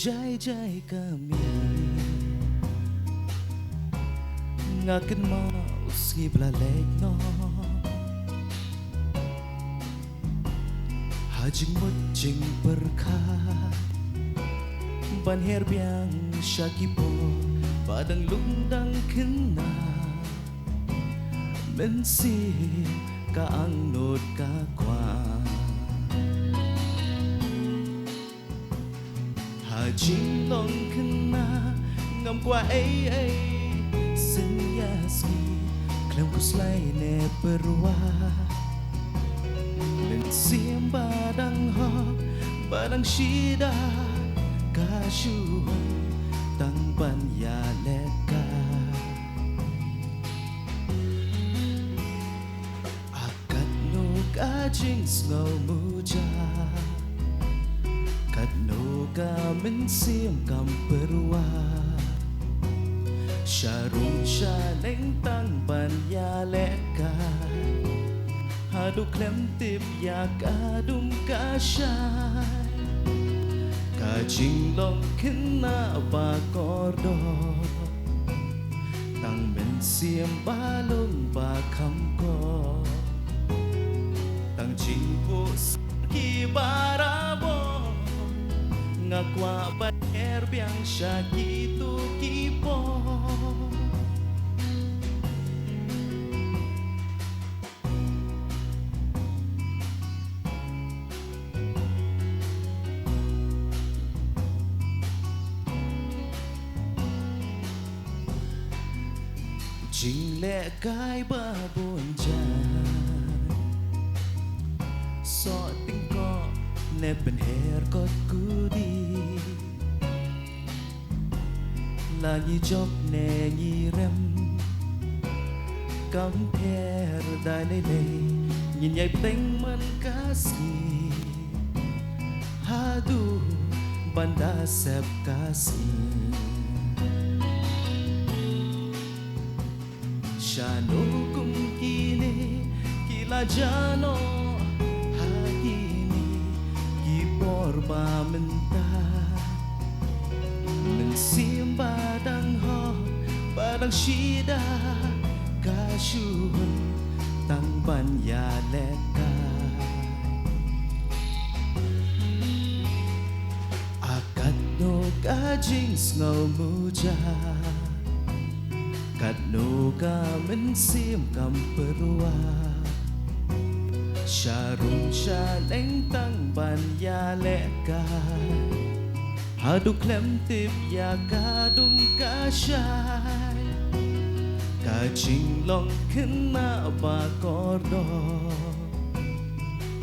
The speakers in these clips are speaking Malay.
jai kami ngaken mau skiblalek no hajing mojing berkat ban herbiang syakipo padang lundang kena mensi kaang not kakwa hajing long kena ngam qua ai senyaski klam kuslai ne perwa mensi badang shida kashu tang ban ya leka akat no kajing snow muja kat no ka mensim kam perwa syarum shaleng tang ban ya leka hadu klem tip ya kadum kasyai kajing long kena bakordo tang mensiam balong bakam ko tang jingpo ki barabo ngakwa baher biang syakitu kipo jing le kai ba bon jan so ting ko ne pen her kot kudi lagi job ne ngi rem kam her dai le le nhìn nhảy tinh man kasi hadu banda sep kasi Shano kum kini kila jano hagini kipor ba menta mensim badang ho badang shida kashun tang ban ya leka akat no kajing snow muja kat no ka mensim kam perwa syarum shaleng tang ban ya leka hadu klem tip ya kadum kasyai kajing long kena bakordo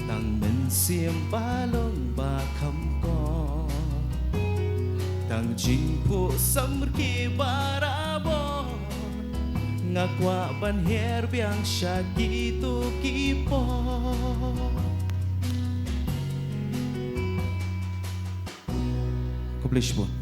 tang mensim balong bakam ko tang jingpo samrki barabo ngakwa ban her biang syakitu kipo Accomplishment